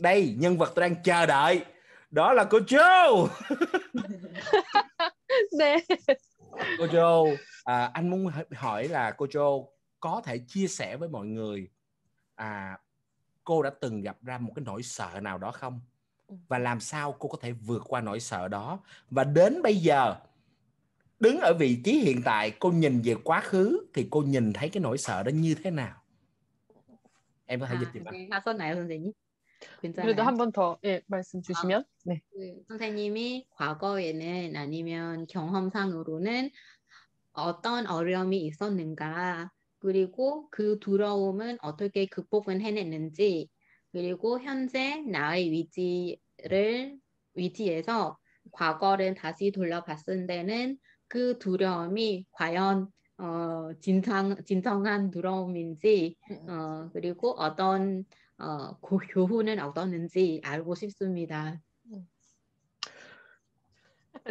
Đây, nhân vật tôi đang chờ đợi. Đó là cô Jo. 네. Cô Jo, anh muốn hỏi là cô Jo có thể chia sẻ với mọi người cô đã từng gặp ra một cái nỗi sợ nào đó không? Và làm sao cô có thể vượt qua nỗi sợ đó? Và đến bây giờ, đứng ở vị trí hiện tại, cô nhìn về quá khứ thì cô nhìn thấy cái nỗi sợ đó như thế nào? Em có thể dịch giùm anh. 네, 다 썼나요, 선생님? 그래도 괜찮아요? 한 번 더 예, 말씀 주시면. 네. 선생님이 과거에는 아니면 경험상으로는 어떤 어려움이 있었는가, 그리고 그 두려움은 어떻게 극복은 해냈는지, 그리고 현재 나의 위치에서 과거를 다시 돌려봤을 때는 그 두려움이 과연 진정한 두려움인지, 그리고 어떤 교훈은 얻었는지 알고 싶습니다.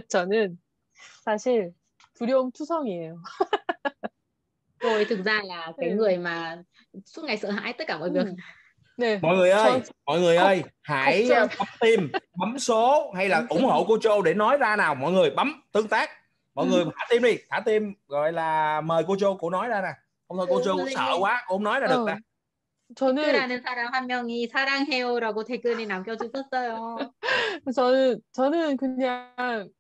저는 사실 두려움 투성이에요. Tôi thực ra là cái người mà suốt ngày sợ hãi tất cả mọi việc. 네. Mọi người ơi, hãy 걱정. bấm tim, bấm số hay là ủng hộ cô Jo để nói ra nào. Mọi người bấm tương tác. Mọi người thả tim đi, thả tim gọi là mời cô Jo, cô nói ra nè. Không thôi cô Jo sợ quá, cô không nói ra được nè. Q라는 사람 한 명이 사랑해요라고 댓글이 남겨주셨어요. 저는 그냥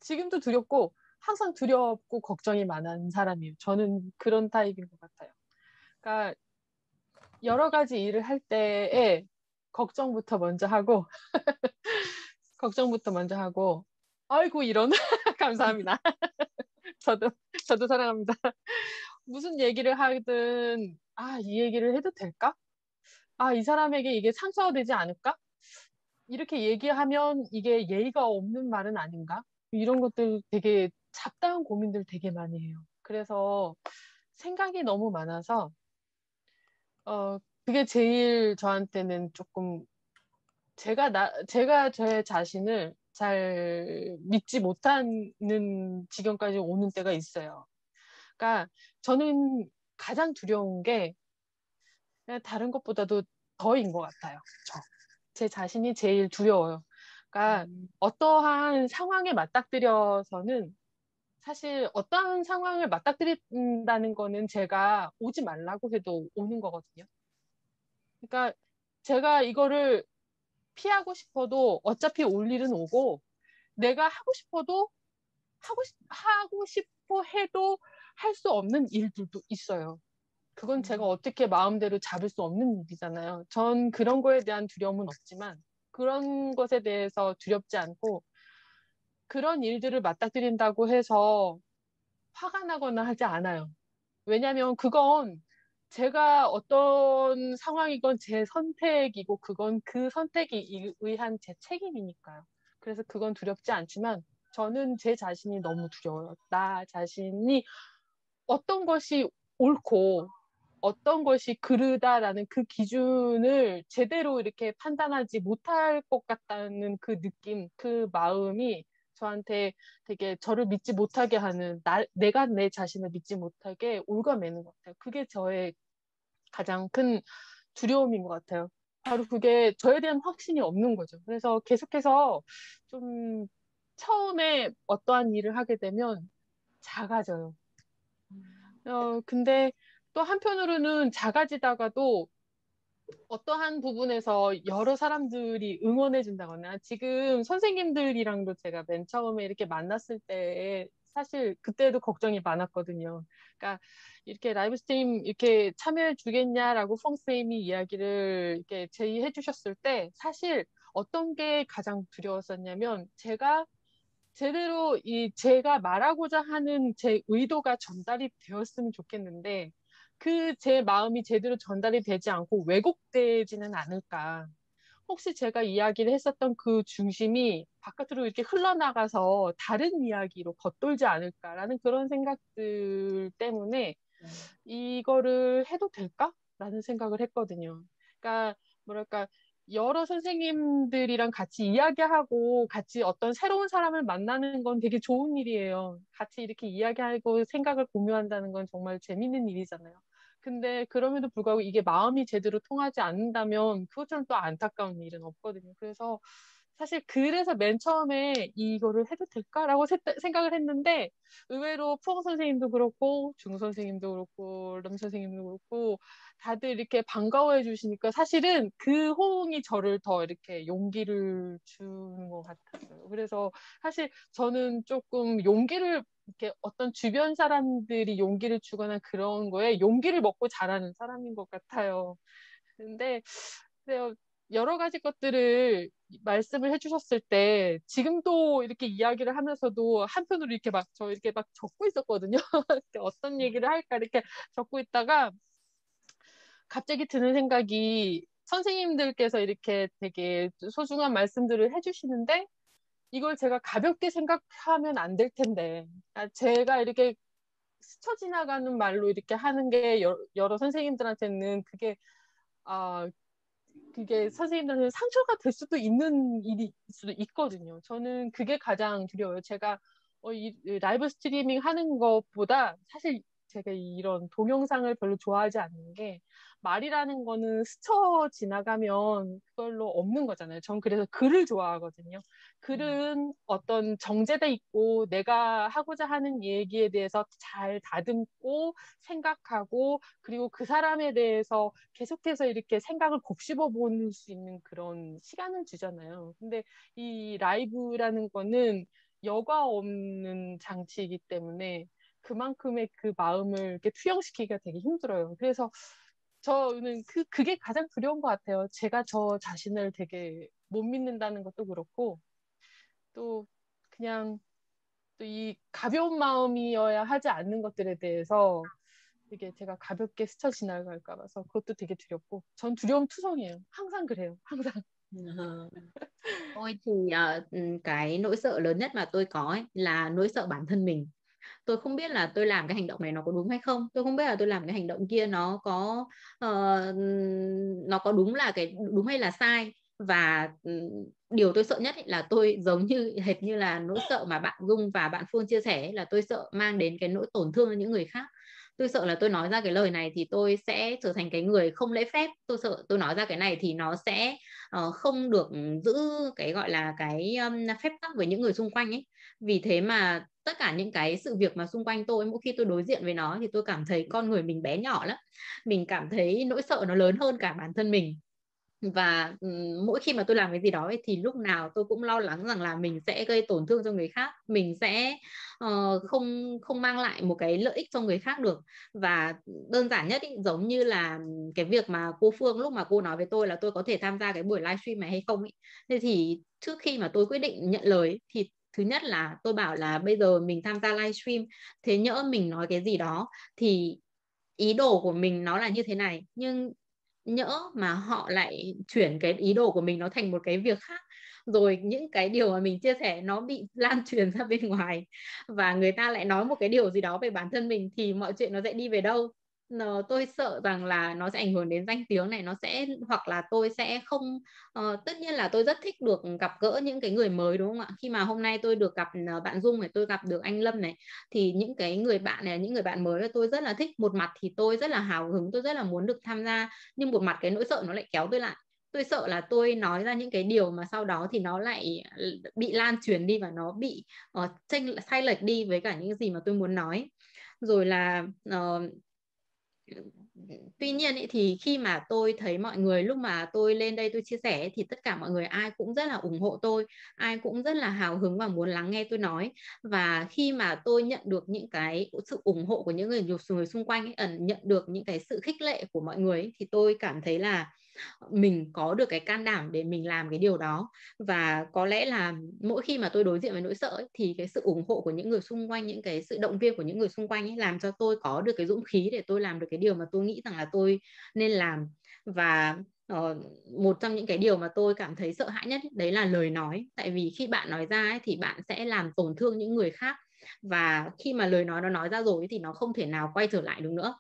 지금도 두렵고 항상 두렵고 걱정이 많은 사람이에요. 저는 그런 타입인 것 같아요. 그러니까 여러 가지 일을 할 때에 걱정부터 먼저 하고 아이고 이런 감사합니다. 저도 사랑합니다. 무슨 얘기를 하든 이 얘기를 해도 될까? 이 사람에게 이게 상처가 되지 않을까? 이렇게 얘기하면 이게 예의가 없는 말은 아닌가? 이런 것들 되게 잡다한 고민들 되게 많이 해요. 그래서 생각이 너무 많아서 그게 제일 저한테는 조금 제가 제 자신을 잘 믿지 못하는 지경까지 오는 때가 있어요. 그러니까 저는 가장 두려운 게 다른 것보다도 더인 것 같아요. 제 자신이 제일 두려워요. 그러니까 어떠한 상황에 맞닥뜨려서는 사실 어떠한 상황을 맞닥뜨린다는 거는 제가 오지 말라고 해도 오는 거거든요. 그러니까 제가 이거를 피하고 싶어도 어차피 올 일은 오고 내가 하고 싶어도 하고 싶어 해도 할 수 없는 일들도 있어요. 그건 제가 어떻게 마음대로 잡을 수 없는 일이잖아요. 전 그런 거에 대한 두려움은 없지만 그런 것에 대해서 두렵지 않고 그런 일들을 맞닥뜨린다고 해서 화가 나거나 하지 않아요. 왜냐하면 그건 제가 어떤 상황이건 제 선택이고 그건 그 선택에 의한 제 책임이니까요. 그래서 그건 두렵지 않지만 저는 제 자신이 너무 두려워요. 나 자신이 어떤 것이 옳고 어떤 것이 그르다라는 그 기준을 제대로 이렇게 판단하지 못할 것 같다는 그 느낌, 그 마음이 저한테 되게 저를 믿지 못하게 하는, 내가 내 자신을 믿지 못하게 올가매는 것 같아요. 그게 저의 가장 큰 두려움인 것 같아요. 바로 그게 저에 대한 확신이 없는 거죠. 그래서 계속해서 좀 처음에 어떠한 일을 하게 되면 작아져요. 근데 또 한편으로는 작아지다가도 어떠한 부분에서 여러 사람들이 응원해 준다거나 지금 선생님들이랑도 제가 맨 처음에 이렇게 만났을 때 사실 그때도 걱정이 많았거든요. 그러니까 이렇게 라이브 스트림 이렇게 참여해 주겠냐라고 펑 쌤이 이야기를 이렇게 제의해 주셨을 때 사실 어떤 게 가장 두려웠었냐면 제가 제대로 제가 말하고자 하는 제 의도가 전달이 되었으면 좋겠는데 그 제 마음이 제대로 전달이 되지 않고 왜곡되지는 않을까. 혹시 제가 이야기를 했었던 그 중심이 바깥으로 이렇게 흘러나가서 다른 이야기로 겉돌지 않을까라는 그런 생각들 때문에 이거를 해도 될까라는 생각을 했거든요. 그러니까 뭐랄까 여러 선생님들이랑 같이 이야기하고 같이 어떤 새로운 사람을 만나는 건 되게 좋은 일이에요. 같이 이렇게 이야기하고 생각을 공유한다는 건 정말 재밌는 일이잖아요. 근데 그럼에도 불구하고 이게 마음이 제대로 통하지 않는다면 그것처럼 또 안타까운 일은 없거든요. 그래서 사실 그래서 맨 처음에 이거를 해도 될까라고 생각을 했는데 의외로 푸엉 선생님도 그렇고 중 선생님도 그렇고 lâm 선생님도 그렇고 다들 이렇게 반가워해 주시니까 사실은 그 호응이 저를 더 이렇게 용기를 주는 것 같았어요. 그래서 사실 저는 조금 용기를 이렇게 어떤 주변 사람들이 용기를 주거나 그런 거에 용기를 먹고 자라는 사람인 것 같아요. 근데 여러 가지 것들을 말씀을 해주셨을 때 지금도 이렇게 이야기를 하면서도 한편으로 이렇게 막 저 이렇게 막 적고 있었거든요. 어떤 얘기를 할까 이렇게 적고 있다가 갑자기 드는 생각이 선생님들께서 이렇게 되게 소중한 말씀들을 해주시는데 이걸 제가 가볍게 생각하면 안 될 텐데 제가 이렇게 스쳐 지나가는 말로 이렇게 하는 게 여러 선생님들한테는 그게 선생님들한테 상처가 될 수도 있는 일이 수도 있거든요. 저는 그게 가장 두려워요. 제가 이 라이브 스트리밍 하는 것보다 사실 제가 이런 동영상을 별로 좋아하지 않는 게 말이라는 거는 스쳐 지나가면 그걸로 없는 거잖아요. 전 그래서 글을 좋아하거든요. 글은 어떤 정제돼 있고 내가 하고자 하는 얘기에 대해서 잘 다듬고 생각하고 그리고 그 사람에 대해서 계속해서 이렇게 생각을 곱씹어 볼 수 있는 그런 시간을 주잖아요. 근데 이 라이브라는 거는 여과 없는 장치이기 때문에 그만큼의 그 마음을 이렇게 투영시키기가 되게 힘들어요. 그래서 저는 그게 가장 두려운 것 같아요. 제가 저 자신을 되게 못 믿는다는 것도 그렇고, 또 그냥 또 이 가벼운 마음이어야 하지 않는 것들에 대해서 되게 제가 가볍게 스쳐 지나갈까 봐서 그것도 되게 두렵고, 전 두려움 투성이에요. 항상 그래요. 항상. Tôi thì cái nỗi sợ lớn nhất mà tôi có ấy, là nỗi sợ bản thân mình. Tôi không biết là tôi làm cái hành động này nó có đúng hay không, tôi không biết là tôi làm cái hành động kia nó có đúng là cái đúng hay là sai. Và điều tôi sợ nhất ấy là tôi giống như hệt như là nỗi sợ mà bạn Dung và bạn Phương chia sẻ ấy, là tôi sợ mang đến cái nỗi tổn thương cho những người khác. Tôi sợ là tôi nói ra cái lời này thì tôi sẽ trở thành cái người không lễ phép. Tôi sợ tôi nói ra cái này thì nó sẽ không được giữ cái gọi là cái phép tắc với những người xung quanh ấy. Vì thế mà tất cả những cái sự việc mà xung quanh tôi, mỗi khi tôi đối diện với nó thì tôi cảm thấy con người mình bé nhỏ lắm. Mình cảm thấy nỗi sợ nó lớn hơn cả bản thân mình. Và mỗi khi mà tôi làm cái gì đó ấy, thì lúc nào tôi cũng lo lắng rằng là mình sẽ gây tổn thương cho người khác, mình sẽ không không mang lại một cái lợi ích cho người khác được. Và đơn giản nhất ý, giống như là cái việc mà cô Phương lúc mà cô nói với tôi là tôi có thể tham gia cái buổi livestream này hay không ý. Thế thì trước khi mà tôi quyết định nhận lời ý, thì thứ nhất là tôi bảo là bây giờ mình tham gia livestream, thế nhỡ mình nói cái gì đó thì ý đồ của mình nó là như thế này, nhưng nhỡ mà họ lại chuyển cái ý đồ của mình nó thành một cái việc khác, rồi những cái điều mà mình chia sẻ nó bị lan truyền ra bên ngoài và người ta lại nói một cái điều gì đó về bản thân mình thì mọi chuyện nó sẽ đi về đâu. Tôi sợ rằng là nó sẽ ảnh hưởng đến danh tiếng này, nó sẽ hoặc là tôi sẽ không tất nhiên là tôi rất thích được gặp gỡ những cái người mới, đúng không ạ? Khi mà hôm nay tôi được gặp bạn Dung này, tôi gặp được anh Lâm này, thì những cái người bạn này, những người bạn mới tôi rất là thích. Một mặt thì tôi rất là hào hứng, tôi rất là muốn được tham gia, nhưng một mặt cái nỗi sợ nó lại kéo tôi lại. Tôi sợ là tôi nói ra những cái điều mà sau đó thì nó lại bị lan truyền đi và nó bị sai lệch đi với cả những gì mà tôi muốn nói. Rồi là tuy nhiên ý, thì khi mà tôi thấy mọi người lúc mà tôi lên đây tôi chia sẻ thì tất cả mọi người ai cũng rất là ủng hộ tôi, ai cũng rất là hào hứng và muốn lắng nghe tôi nói. Và khi mà tôi nhận được những cái sự ủng hộ của những người xung quanh ấy, nhận được những cái sự khích lệ của mọi người ấy, thì tôi cảm thấy là mình có được cái can đảm để mình làm cái điều đó. Và có lẽ là mỗi khi mà tôi đối diện với nỗi sợ ấy, thì cái sự ủng hộ của những người xung quanh, những cái sự động viên của những người xung quanh ấy, làm cho tôi có được cái dũng khí để tôi làm được cái điều mà tôi nghĩ rằng là tôi nên làm. Và một trong những cái điều mà tôi cảm thấy sợ hãi nhất ấy, đấy là lời nói. Tại vì khi bạn nói ra ấy, thì bạn sẽ làm tổn thương những người khác, và khi mà lời nói nó nói ra rồi ấy, thì nó không thể nào quay trở lại được nữa.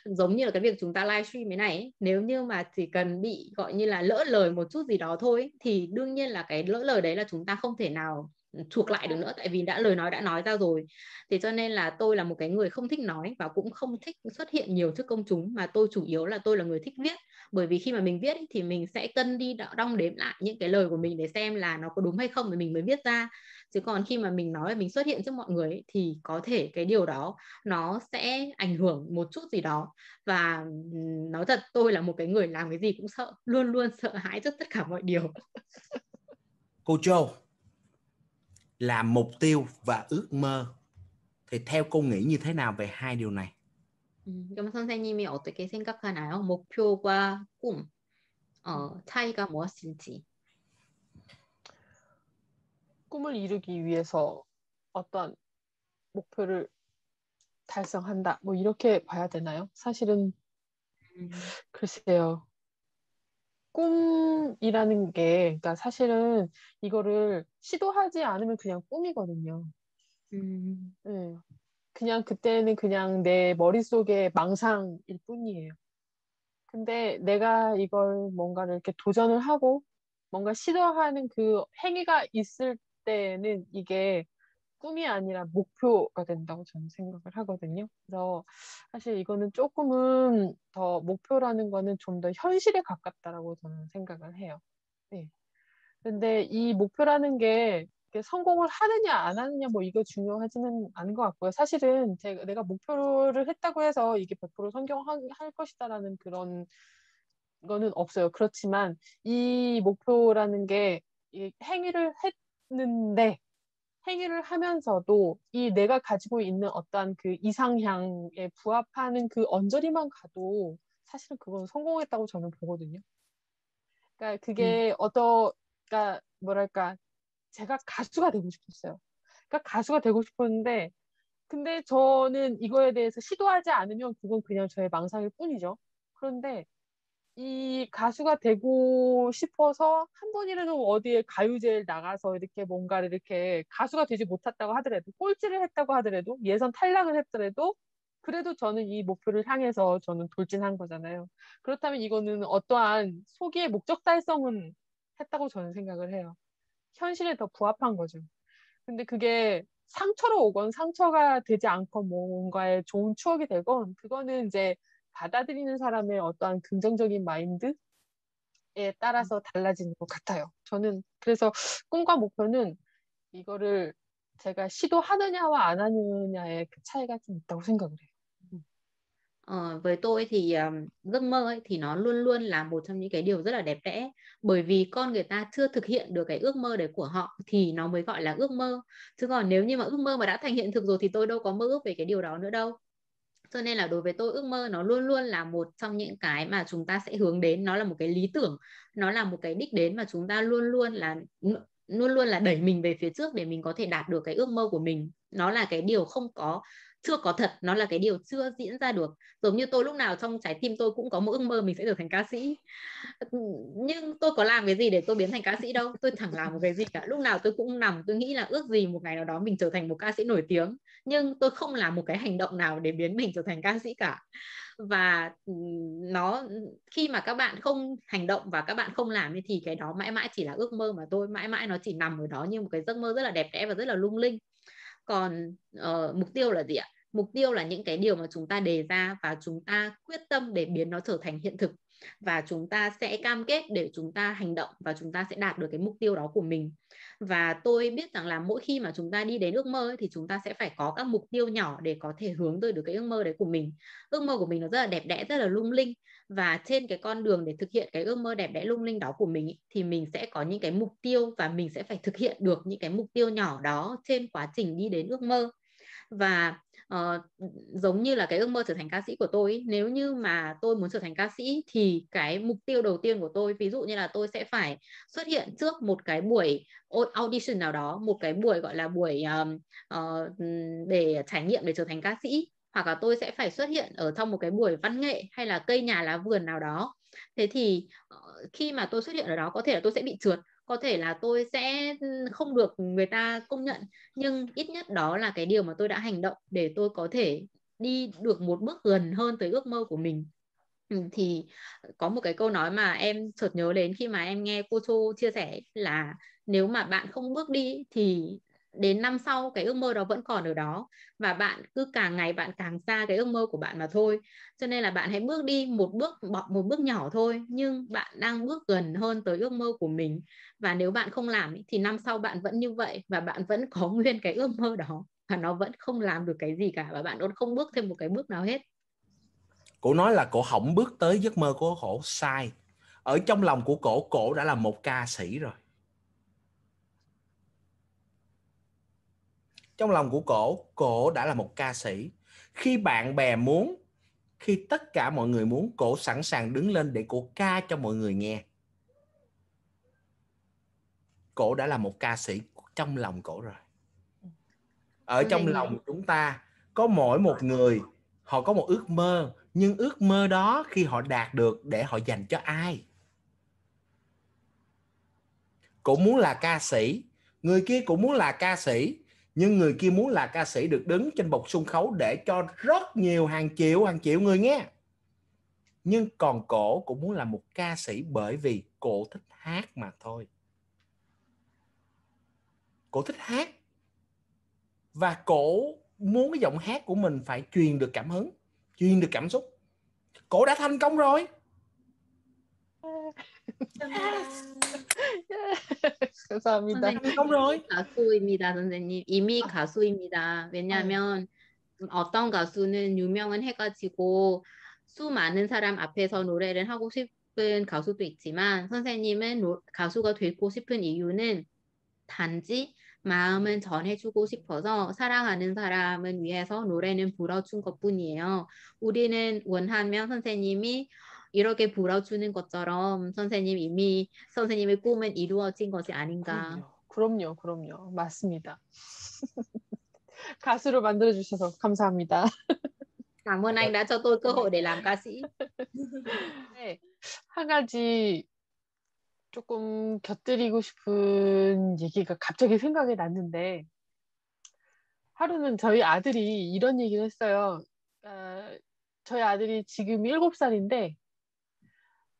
Giống như là cái việc chúng ta livestream thế này ấy, nếu như mà chỉ cần bị gọi như là lỡ lời một chút gì đó thôi ấy, thì đương nhiên là cái lỡ lời đấy là chúng ta không thể nào chuộc lại được nữa, tại vì lời nói đã nói ra rồi. Thế cho nên là tôi là một cái người không thích nói và cũng không thích xuất hiện nhiều trước công chúng, mà tôi chủ yếu là tôi là người thích viết. Bởi vì khi mà mình viết thì mình sẽ cân đi đong đếm lại những cái lời của mình để xem là nó có đúng hay không, rồi mình mới viết ra. Chứ còn khi mà mình nói, mình xuất hiện trước mọi người thì có thể cái điều đó nó sẽ ảnh hưởng một chút gì đó. Và nói thật, tôi là một cái người làm cái gì cũng sợ, luôn luôn sợ hãi trước tất cả mọi điều. Cô Châu, là mục tiêu và ước mơ thì theo cô nghĩ như thế nào về hai điều này? 그럼 선생님이 어떻게 생각하나요? 목표와 꿈, 차이가 무엇인지. 꿈을 이루기 위해서 어떤 목표를 달성한다. 뭐 이렇게 봐야 되나요? 사실은 글쎄요. 꿈이라는 게, 그러니까 사실은 이거를 시도하지 않으면 그냥 꿈이거든요. 네. 그냥 그때는 그냥 내 머릿속의 망상일 뿐이에요. 근데 내가 이걸 뭔가를 이렇게 도전을 하고 뭔가 시도하는 그 행위가 있을 때는 이게 꿈이 아니라 목표가 된다고 저는 생각을 하거든요. 그래서 사실 이거는 조금은 더 목표라는 거는 좀 더 현실에 가깝다라고 저는 생각을 해요. 네. 근데 이 목표라는 게 성공을 하느냐 안 하느냐 뭐 이거 중요하지는 않은 것 같고요. 사실은 내가 목표를 했다고 해서 이게 100% 성공할 것이다라는 그런 거는 없어요. 그렇지만 이 목표라는 게 이 행위를 했는데 행위를 하면서도 이 내가 가지고 있는 어떠한 그 이상향에 부합하는 그 언저리만 가도 사실은 그건 성공했다고 저는 보거든요. 그러니까 그게 그러니까 뭐랄까, 제가 가수가 되고 싶었어요. 그러니까 가수가 되고 싶었는데, 근데 저는 이거에 대해서 시도하지 않으면 그건 그냥 저의 망상일 뿐이죠. 그런데 이 가수가 되고 싶어서 한 번이라도 어디에 가요제에 나가서 이렇게 뭔가를 이렇게 가수가 되지 못했다고 하더라도, 꼴찌를 했다고 하더라도, 예선 탈락을 했더라도, 그래도 저는 이 목표를 향해서 저는 돌진한 거잖아요. 그렇다면 이거는 어떠한 소기의 목적 달성은 했다고 저는 생각을 해요. 현실에 더 부합한 거죠. 근데 그게 상처로 오건 상처가 되지 않건 뭔가의 좋은 추억이 되건 그거는 이제 받아들이는 사람의 어떠한 긍정적인 마인드에 따라서 달라지는 것 같아요. 저는 그래서 꿈과 목표는 이거를 제가 시도하느냐와 안 하느냐의 그 차이가 좀 있다고 생각을 해요. Với tôi thì giấc mơ ấy, thì nó luôn luôn là một trong những cái điều rất là đẹp đẽ, bởi vì con người ta chưa thực hiện được cái ước mơ đấy của họ thì nó mới gọi là ước mơ. Chứ còn nếu như mà ước mơ mà đã thành hiện thực rồi thì tôi đâu có mơ ước về cái điều đó nữa đâu. Cho nên là đối với tôi, ước mơ nó luôn luôn là một trong những cái mà chúng ta sẽ hướng đến, nó là một cái lý tưởng, nó là một cái đích đến mà chúng ta luôn luôn là đẩy mình về phía trước để mình có thể đạt được cái ước mơ của mình. Nó là cái điều chưa có thật, nó là cái điều chưa diễn ra được. Giống như tôi lúc nào trong trái tim tôi cũng có một ước mơ mình sẽ trở thành ca sĩ, nhưng tôi có làm cái gì để tôi biến thành ca sĩ đâu, tôi chẳng làm một cái gì cả. Lúc nào tôi cũng nằm tôi nghĩ là ước gì một ngày nào đó mình trở thành một ca sĩ nổi tiếng, nhưng tôi không làm một cái hành động nào để biến mình trở thành ca sĩ cả. Và khi mà các bạn không hành động và các bạn không làm thì cái đó mãi mãi chỉ là ước mơ mà thôi, mãi mãi nó chỉ nằm ở đó như một cái giấc mơ rất là đẹp đẽ và rất là lung linh. Còn mục tiêu là gì ạ? Mục tiêu là những cái điều mà chúng ta đề ra và chúng ta quyết tâm để biến nó trở thành hiện thực, và chúng ta sẽ cam kết để chúng ta hành động và chúng ta sẽ đạt được cái mục tiêu đó của mình. Và tôi biết rằng là mỗi khi mà chúng ta đi đến ước mơ ấy, thì chúng ta sẽ phải có các mục tiêu nhỏ để có thể hướng tới được cái ước mơ đấy của mình. Ước mơ của mình nó rất là đẹp đẽ, rất là lung linh, và trên cái con đường để thực hiện cái ước mơ đẹp đẽ lung linh đó của mình ý, thì mình sẽ có những cái mục tiêu và mình sẽ phải thực hiện được những cái mục tiêu nhỏ đó trên quá trình đi đến ước mơ. Và giống như là cái ước mơ trở thành ca sĩ của tôi ý, nếu như mà tôi muốn trở thành ca sĩ thì cái mục tiêu đầu tiên của tôi, ví dụ như là tôi sẽ phải xuất hiện trước một cái buổi audition nào đó, một cái buổi gọi là buổi để trải nghiệm để trở thành ca sĩ, hoặc là tôi sẽ phải xuất hiện ở trong một cái buổi văn nghệ hay là cây nhà lá vườn nào đó. Thế thì khi mà tôi xuất hiện ở đó, có thể là tôi sẽ bị trượt, có thể là tôi sẽ không được người ta công nhận, nhưng ít nhất đó là cái điều mà tôi đã hành động để tôi có thể đi được một bước gần hơn tới ước mơ của mình. Thì có một cái câu nói mà em chợt nhớ đến khi mà em nghe cô Châu chia sẻ là nếu mà bạn không bước đi thì đến năm sau cái ước mơ đó vẫn còn ở đó, và bạn cứ càng ngày bạn càng xa cái ước mơ của bạn mà thôi. Cho nên là bạn hãy bước đi một bước nhỏ thôi, nhưng bạn đang bước gần hơn tới ước mơ của mình. Và nếu bạn không làm thì năm sau bạn vẫn như vậy, và bạn vẫn có nguyên cái ước mơ đó, và nó vẫn không làm được cái gì cả, và bạn vẫn không bước thêm một cái bước nào hết. Cổ nói là cổ không bước tới giấc mơ của cổ sai. Ở trong lòng của cổ đã là một ca sĩ rồi. Trong lòng của cổ đã là một ca sĩ. Khi bạn bè muốn, khi tất cả mọi người muốn, cổ sẵn sàng đứng lên để cổ ca cho mọi người nghe. Cổ đã là một ca sĩ trong lòng cổ rồi. Ở trong lòng chúng ta có mỗi một người, họ có một ước mơ, nhưng ước mơ đó khi họ đạt được để họ dành cho ai? Cổ muốn là ca sĩ, người kia cũng muốn là ca sĩ, nhưng người kia muốn là ca sĩ được đứng trên bục sân khấu để cho rất nhiều hàng triệu người nghe. Nhưng còn cổ cũng muốn là một ca sĩ bởi vì cổ thích hát mà thôi. Cổ thích hát. Và cổ muốn cái giọng hát của mình phải truyền được cảm hứng, truyền được cảm xúc. Cổ đã thành công rồi. 감사합니다. 선생님, thành công rồi. 가수입니다, 선생님. 이미 가수입니다. 왜냐하면 어떤 가수는 유명은 해가지고 수많은 사람 앞에서 노래를 하고 싶은 가수도 있지만, 선생님은 가수가 되고 싶은 이유는 단지 마음은 전해주고 싶어서 사랑하는 사람을 위해서 노래는 불어준 것뿐이에요. 우리는 원하면 선생님이 이렇게 불어주는 것처럼 선생님의 꿈은 이루어진 것이 아닌가. 그럼요. 맞습니다. 가수로 만들어주셔서 감사합니다. Cảm ơn anh đã cho tôi cơ hội để làm ca sĩ. 네, 한 가지 조금 곁들이고 싶은 얘기가 갑자기 생각이 났는데, 하루는 저희 아들이 이런 얘기를 했어요. 저희 아들이 지금 7살인데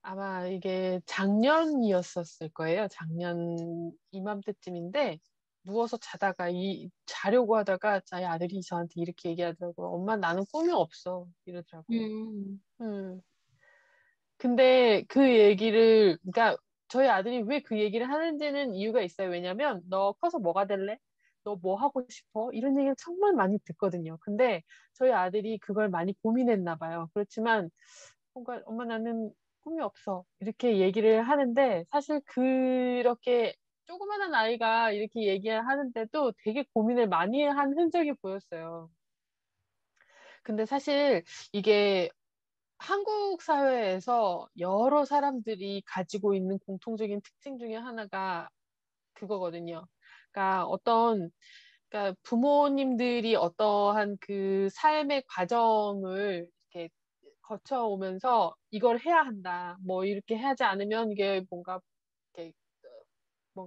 아마 이게 작년이었을 거예요. 작년 이맘때쯤인데 누워서 자다가 자려고 하다가 저희 아들이 저한테 이렇게 얘기하더라고요. 엄마, 나는 꿈이 없어. 이러더라고요. 근데 그 얘기를, 그러니까 저희 아들이 왜 그 얘기를 하는지는 이유가 있어요. 왜냐면 너 커서 뭐가 될래? 너 뭐 하고 싶어? 이런 얘기를 정말 많이 듣거든요. 근데 저희 아들이 그걸 많이 고민했나 봐요. 그렇지만 뭔가 엄마, 나는 꿈이 없어. 이렇게 얘기를 하는데, 사실 그렇게 조그마한 아이가 이렇게 얘기를 하는데도 되게 고민을 많이 한 흔적이 보였어요. 근데 사실 이게 한국 사회에서 여러 사람들이 가지고 있는 공통적인 특징 중에 하나가 그거거든요. 그러니까 그러니까 부모님들이 어떠한 그 삶의 과정을 이렇게 거쳐오면서 이걸 해야 한다. 뭐 이렇게 하지 않으면 이게 뭔가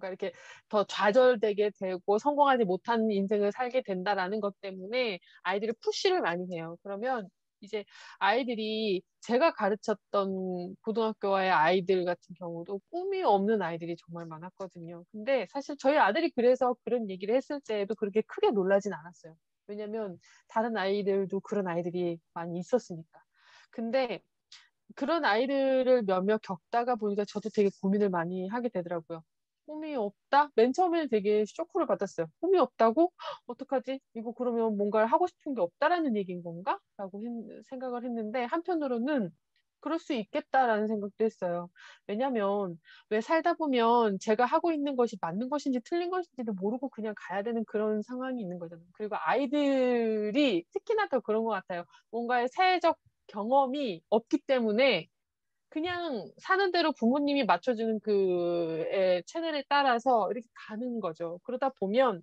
이렇게 더 좌절되게 되고 성공하지 못한 인생을 살게 된다라는 것 때문에 아이들을 푸시를 많이 해요. 그러면 이제 아이들이, 제가 가르쳤던 고등학교의 아이들 같은 경우도 꿈이 없는 아이들이 정말 많았거든요. 근데 사실 저희 아들이 그래서 그런 얘기를 했을 때에도 그렇게 크게 놀라진 않았어요. 왜냐면 다른 아이들도 그런 아이들이 많이 있었으니까. 근데 그런 아이들을 몇몇 겪다가 보니까 저도 되게 고민을 많이 하게 되더라고요. 꿈이 없다? 맨 처음에는 되게 쇼크를 받았어요. 꿈이 없다고? 어떡하지? 이거 그러면 뭔가를 하고 싶은 게 없다라는 얘기인 건가? 라고 생각을 했는데, 한편으로는 그럴 수 있겠다라는 생각도 했어요. 왜냐면 왜 살다 보면 제가 하고 있는 것이 맞는 것인지 틀린 것인지도 모르고 그냥 가야 되는 그런 상황이 있는 거잖아요. 그리고 아이들이 특히나 더 그런 것 같아요. 뭔가의 사회적 경험이 없기 때문에 그냥 사는 대로 부모님이 맞춰주는 채널에 따라서 이렇게 가는 거죠. 그러다 보면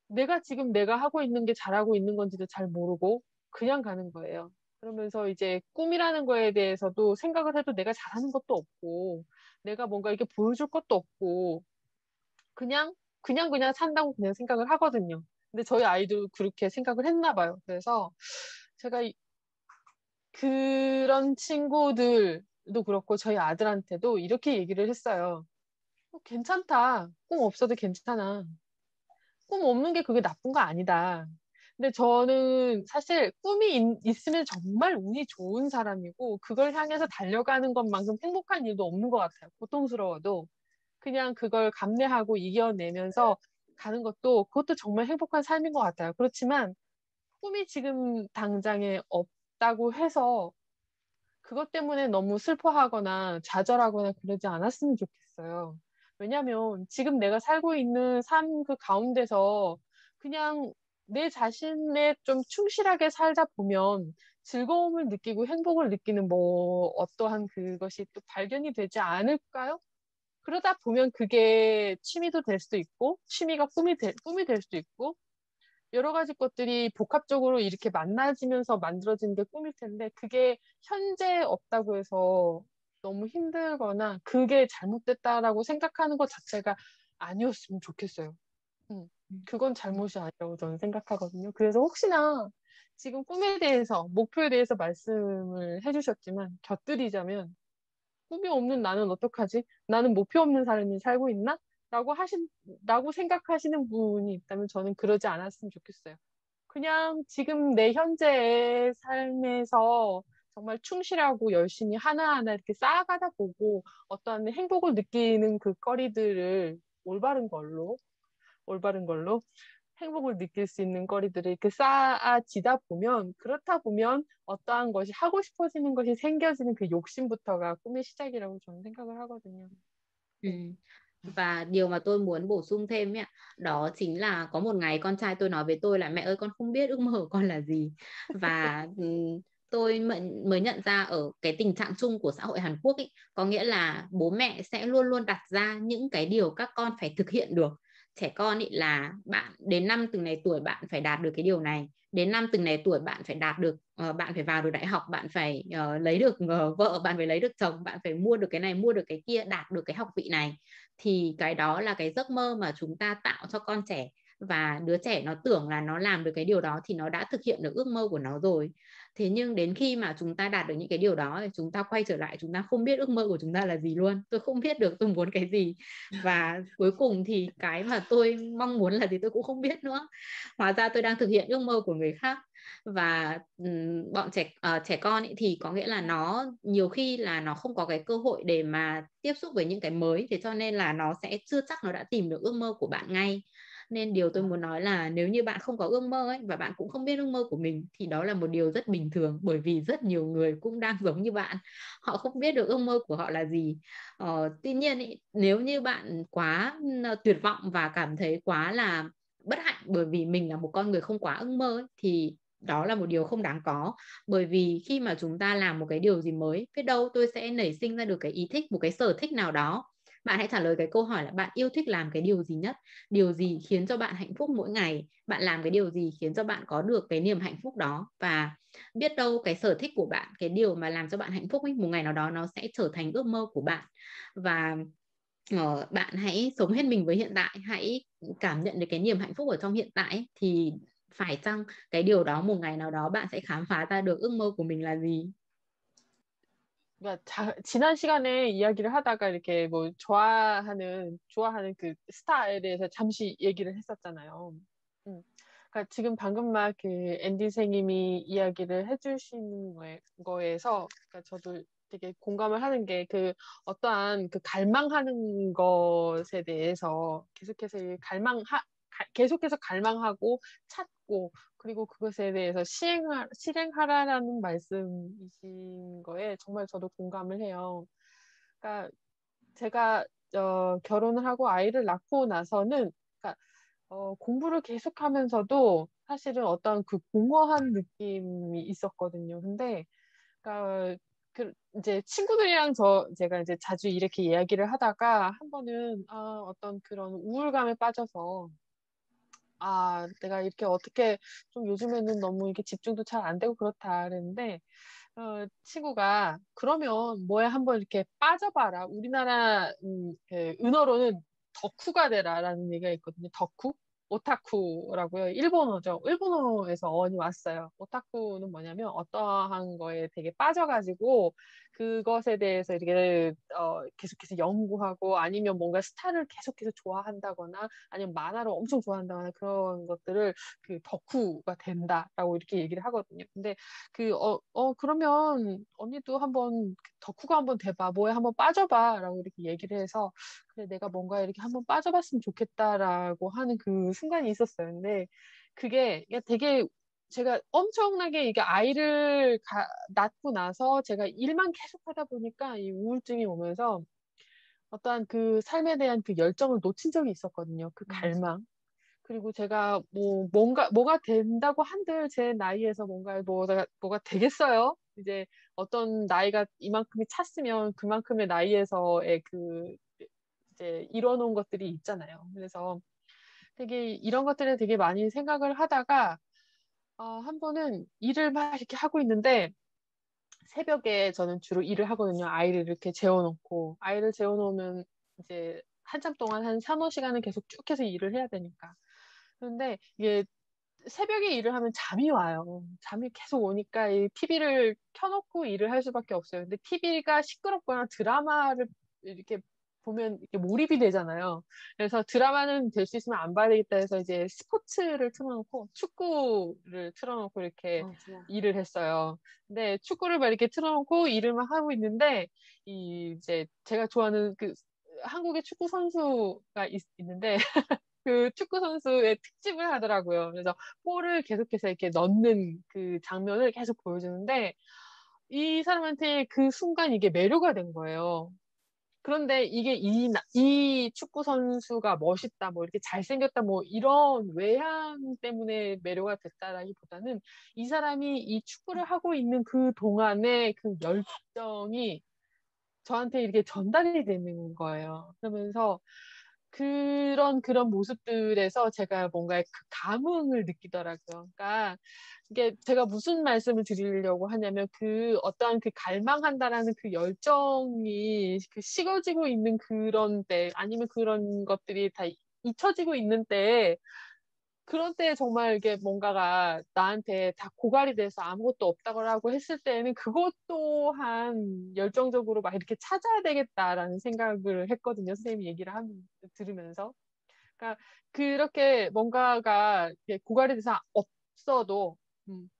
내가 하고 있는 게 잘하고 있는 건지도 잘 모르고 그냥 가는 거예요. 그러면서 이제 꿈이라는 거에 대해서도 생각을 해도 내가 잘하는 것도 없고, 내가 뭔가 이렇게 보여줄 것도 없고, 그냥 산다고 그냥 생각을 하거든요. 근데 저희 아이도 그렇게 생각을 했나 봐요. 그래서 제가 그런 친구들도 그렇고 저희 아들한테도 이렇게 얘기를 했어요. 괜찮다. 꿈 없어도 괜찮아. 꿈 없는 게 그게 나쁜 거 아니다. 근데 저는 사실 꿈이 있으면 정말 운이 좋은 사람이고 그걸 향해서 달려가는 것만큼 행복한 일도 없는 것 같아요. 고통스러워도 그냥 그걸 감내하고 이겨내면서 가는 것도 그것도 정말 행복한 삶인 것 같아요. 그렇지만 꿈이 지금 당장에 없다고 해서 그것 때문에 너무 슬퍼하거나 좌절하거나 그러지 않았으면 좋겠어요. 왜냐면 지금 내가 살고 있는 삶 그 가운데서 그냥 내 자신에 좀 충실하게 살다 보면 즐거움을 느끼고 행복을 느끼는 뭐 어떠한 그것이 또 발견이 되지 않을까요? 그러다 보면 그게 취미도 될 수도 있고 취미가 꿈이 될 수도 있고 여러 가지 것들이 복합적으로 이렇게 만나지면서 만들어진 게 꿈일 텐데 그게 현재 없다고 해서 너무 힘들거나 그게 잘못됐다라고 생각하는 것 자체가 아니었으면 좋겠어요. 그건 잘못이 아니라고 저는 생각하거든요. 그래서 혹시나 지금 꿈에 대해서, 목표에 대해서 말씀을 해주셨지만 곁들이자면 꿈이 없는 나는 어떡하지? 나는 목표 없는 삶을 살고 있나? 라고 생각하시는 분이 있다면 저는 그러지 않았으면 좋겠어요. 그냥 지금 내 현재의 삶에서 정말 충실하고 열심히 하나하나 이렇게 쌓아가다 보고 어떠한 행복을 느끼는 그 거리들을 올바른 걸로 행복을 느낄 수 있는 거리들을 이렇게 쌓아지다 보면 그렇다 보면 어떠한 것이 하고 싶어지는 것이 생겨지는 그 욕심부터가 꿈의 시작이라고 저는 생각을 하거든요. Ừ. Và điều mà tôi muốn bổ sung thêm ấy, đó chính là có một ngày con trai tôi nói với tôi là mẹ ơi con không biết ước mơ của con là gì. Và tôi mới nhận ra ở cái tình trạng chung của xã hội Hàn Quốc ấy, có nghĩa là bố mẹ sẽ luôn luôn đặt ra những cái điều các con phải thực hiện được. Trẻ con ý là bạn đến năm từng này tuổi bạn phải đạt được cái điều này, đến năm từng này tuổi bạn phải đạt được bạn phải vào được đại học, bạn phải lấy được vợ, bạn phải lấy được chồng, bạn phải mua được cái này mua được cái kia, đạt được cái học vị này. Thì cái đó là cái giấc mơ mà chúng ta tạo cho con trẻ, và đứa trẻ nó tưởng là nó làm được cái điều đó thì nó đã thực hiện được ước mơ của nó rồi. Thế nhưng đến khi mà chúng ta đạt được những cái điều đó thì chúng ta quay trở lại, chúng ta không biết ước mơ của chúng ta là gì luôn. Tôi không biết được tôi muốn cái gì, và cuối cùng thì cái mà tôi mong muốn là gì tôi cũng không biết nữa. Hóa ra tôi đang thực hiện ước mơ của người khác. Và bọn trẻ con ấy thì có nghĩa là nó nhiều khi là nó không có cái cơ hội để mà tiếp xúc với những cái mới, thế cho nên là nó sẽ chưa chắc nó đã tìm được ước mơ của bạn ngay. Nên điều tôi muốn nói là nếu như bạn không có ước mơ ấy và bạn cũng không biết ước mơ của mình thì đó là một điều rất bình thường, bởi vì rất nhiều người cũng đang giống như bạn, họ không biết được ước mơ của họ là gì. Tuy nhiên ý, nếu như bạn quá tuyệt vọng và cảm thấy quá là bất hạnh bởi vì mình là một con người không quá ước mơ ấy, thì đó là một điều không đáng có. Bởi vì khi mà chúng ta làm một cái điều gì mới, biết đâu tôi sẽ nảy sinh ra được cái ý thích, một cái sở thích nào đó. Bạn hãy trả lời cái câu hỏi là bạn yêu thích làm cái điều gì nhất, điều gì khiến cho bạn hạnh phúc mỗi ngày, bạn làm cái điều gì khiến cho bạn có được cái niềm hạnh phúc đó. Và biết đâu cái sở thích của bạn, cái điều mà làm cho bạn hạnh phúc ấy, một ngày nào đó nó sẽ trở thành ước mơ của bạn. Và bạn hãy sống hết mình với hiện tại, hãy cảm nhận được cái niềm hạnh phúc ở trong hiện tại ấy, thì phải chăng cái điều đó một ngày nào đó bạn sẽ khám phá ra được ước mơ của mình là gì. 그러니까 지난 시간에 이야기를 하다가 이렇게 뭐 좋아하는 그 스타에 대해서 잠시 얘기를 했었잖아요. 그러니까 지금 방금 막 그 앤디 선생님이 이야기를 해주신 거에서 그러니까 저도 되게 공감을 하는 게 그 어떠한 그 갈망하는 것에 대해서 계속해서 갈망하고 찾고 그리고 그것에 대해서 실행하라라는 말씀이신 거에 정말 저도 공감을 해요. 그러니까 제가 결혼을 하고 아이를 낳고 나서는 그러니까 공부를 계속하면서도 사실은 어떤 그 공허한 느낌이 있었거든요. 근데 그러니까 이제 친구들이랑 제가 이제 자주 이렇게 이야기를 하다가 한 번은 어떤 그런 우울감에 빠져서 내가 이렇게 어떻게 좀 요즘에는 너무 이렇게 집중도 잘 안 되고 그렇다 그랬는데 친구가 그러면 뭐에 한번 이렇게 빠져봐라. 우리나라 그 은어로는 덕후가 되라라는 얘기가 있거든요. 덕후? 오타쿠라고요. 일본어죠. 일본어에서 어원이 왔어요. 오타쿠는 뭐냐면 어떠한 거에 되게 빠져가지고 그것에 대해서 이렇게 계속해서 연구하고 아니면 뭔가 스타를 계속해서 좋아한다거나 아니면 만화를 엄청 좋아한다거나 그런 것들을 그 덕후가 된다라고 이렇게 얘기를 하거든요. 근데 그러면 언니도 한번 덕후가 한번 돼봐, 뭐에 한번 빠져봐라고 이렇게 얘기를 해서 그래 내가 뭔가 이렇게 한번 빠져봤으면 좋겠다라고 하는 그 순간이 있었어요. 근데 그게 되게 제가 엄청나게 이게 아이를 낳고 나서 제가 일만 계속 하다 보니까 이 우울증이 오면서 어떠한 그 삶에 대한 그 열정을 놓친 적이 있었거든요. 그 갈망. 그리고 제가 뭐가 된다고 한들 제 나이에서 뭐가 되겠어요? 이제 어떤 나이가 이만큼이 찼으면 그만큼의 나이에서의 이제 이뤄놓은 것들이 있잖아요. 그래서 되게 이런 것들에 되게 많이 생각을 하다가 한 번은 일을 막 이렇게 하고 있는데 새벽에 저는 주로 일을 하거든요. 아이를 이렇게 재워놓고 아이를 재워놓으면 이제 한참 동안 한 3-5시간은 계속 쭉 해서 일을 해야 되니까. 그런데 이게 새벽에 일을 하면 잠이 와요. 잠이 계속 오니까 이 TV를 켜놓고 일을 할 수밖에 없어요. 근데 TV가 시끄럽거나 드라마를 이렇게 보면 이렇게 몰입이 되잖아요. 그래서 드라마는 될 수 있으면 안 봐야 되겠다 해서 이제 스포츠를 틀어놓고 축구를 틀어놓고 이렇게 일을 했어요. 근데 축구를 막 이렇게 틀어놓고 일을 막 하고 있는데 이제 제가 좋아하는 그 한국의 축구 선수가 있는데 그 축구 선수의 특집을 하더라고요. 그래서 볼을 계속해서 이렇게 넣는 그 장면을 계속 보여주는데 이 사람한테 그 순간 이게 매료가 된 거예요. 그런데 이게 이 축구 선수가 멋있다, 뭐 이렇게 잘생겼다, 뭐 이런 외향 때문에 매료가 됐다라기보다는 이 사람이 이 축구를 하고 있는 그 동안의 그 열정이 저한테 이렇게 전달이 되는 거예요. 그러면서 그런 모습들에서 제가 뭔가 그 감흥을 느끼더라고요. 그러니까 이게 제가 무슨 말씀을 드리려고 하냐면 그 어떠한 그 갈망한다라는 그 열정이 그 식어지고 있는 그런 때 아니면 그런 것들이 다 잊혀지고 있는 때 그런 때 정말 이게 뭔가가 나한테 다 고갈이 돼서 아무것도 없다고 했을 때는 그것 또한 열정적으로 막 이렇게 찾아야 되겠다라는 생각을 했거든요. 선생님이 얘기를 들으면서. 그러니까 그렇게 뭔가가 고갈이 돼서 없어도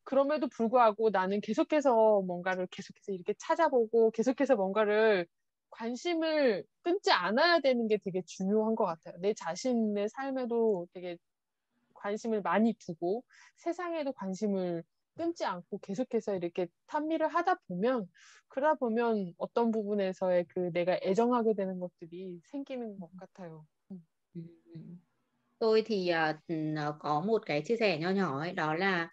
그럼에도 불구하고 나는 계속해서 뭔가를 계속해서 이렇게 찾아보고 계속해서 뭔가를 관심을 끊지 않아야 되는 게 되게 중요한 것 같아요. 내 자신의 삶에도 되게 관심을 많이 두고 세상에도 관심을 끊지 않고 계속해서 이렇게 탐미를 그러다 보면 어떤 부분에서의 그 내가 애정하게 되는 것들이 생기는 것 같아요. Tôi thì có một cái chia sẻ nho nhỏ ấy, đó là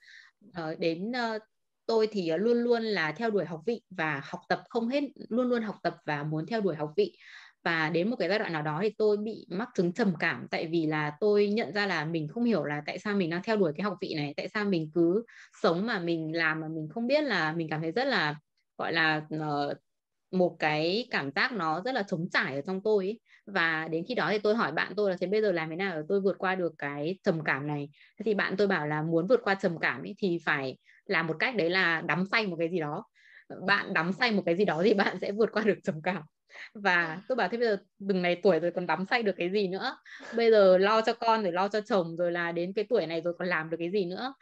tôi thì luôn luôn là theo đuổi học vị và học tập không hết, luôn luôn học tập và muốn theo đuổi học vị. Và đến một cái giai đoạn nào đó thì tôi bị mắc chứng trầm cảm, tại vì là tôi nhận ra là mình không hiểu là tại sao mình đang theo đuổi cái học vị này, tại sao mình cứ sống mà mình làm mà mình không biết, là mình cảm thấy rất là gọi là một cái cảm giác nó rất là trống trải ở trong tôi ấy. Và đến khi đó thì tôi hỏi bạn tôi là thế bây giờ làm thế nào để tôi vượt qua được cái trầm cảm này. Thế thì bạn tôi bảo là muốn vượt qua trầm cảm ấy thì phải làm một cách, đấy là đắm say một cái gì đó. Bạn đắm say một cái gì đó thì bạn sẽ vượt qua được trầm cảm. Và tôi bảo thế bây giờ từng này tuổi rồi còn đắm say được cái gì nữa, bây giờ lo cho con rồi lo cho chồng rồi, là đến cái tuổi này rồi còn làm được cái gì nữa,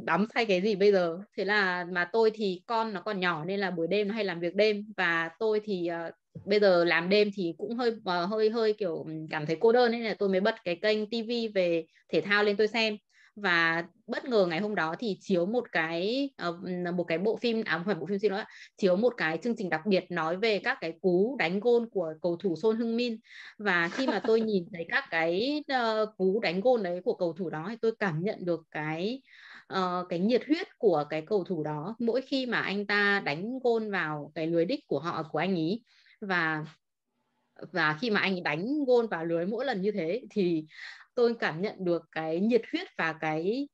đắm say cái gì bây giờ. Thế là mà tôi thì con nó còn nhỏ nên là buổi đêm nó hay làm việc đêm, và tôi thì bây giờ làm đêm thì cũng hơi kiểu cảm thấy cô đơn nên là tôi mới bật cái kênh tivi về thể thao lên tôi xem. Và bất ngờ ngày hôm đó thì chiếu một cái bộ phim, không phải bộ phim, xin lỗi, chiếu một cái chương trình đặc biệt nói về các cái cú đánh gôn của cầu thủ Son Heung-min. Và khi mà tôi nhìn thấy các cái cú đánh gôn đấy của cầu thủ đó thì tôi cảm nhận được cái nhiệt huyết của cái cầu thủ đó mỗi khi mà anh ta đánh gôn vào cái lưới đích của anh ý. Và khi mà anh đánh gôn vào lưới mỗi lần như thế thì tôi cảm nhận được cái nhiệt huyết và cái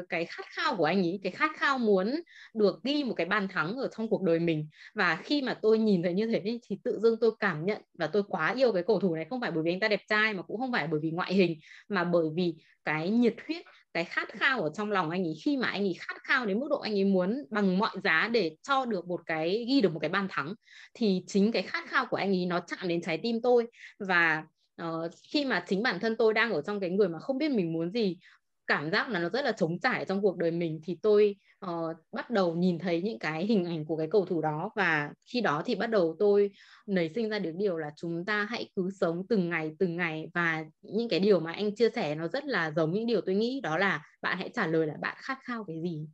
khát khao của anh ấy, cái khát khao muốn được ghi một cái bàn thắng ở trong cuộc đời mình. Và khi mà tôi nhìn thấy như thế thì tự dưng tôi cảm nhận và tôi quá yêu cái cầu thủ này, không phải bởi vì anh ta đẹp trai mà cũng không phải bởi vì ngoại hình, mà bởi vì cái nhiệt huyết cái khát khao ở trong lòng anh ấy, khi mà anh ấy khát khao đến mức độ anh ấy muốn bằng mọi giá để cho được ghi được một cái bàn thắng, thì chính cái khát khao của anh ấy nó chạm đến trái tim tôi. Và khi mà chính bản thân tôi đang ở trong cái người mà không biết mình muốn gì, cảm giác là nó rất là trống trải trong cuộc đời mình, thì tôi bắt đầu nhìn thấy những cái hình ảnh của cái cầu thủ đó. Và khi đó thì bắt đầu tôi nảy sinh ra được điều là chúng ta hãy cứ sống từng ngày. Và những cái điều mà anh chia sẻ nó rất là giống những điều tôi nghĩ, đó là bạn hãy trả lời là bạn khát khao cái gì.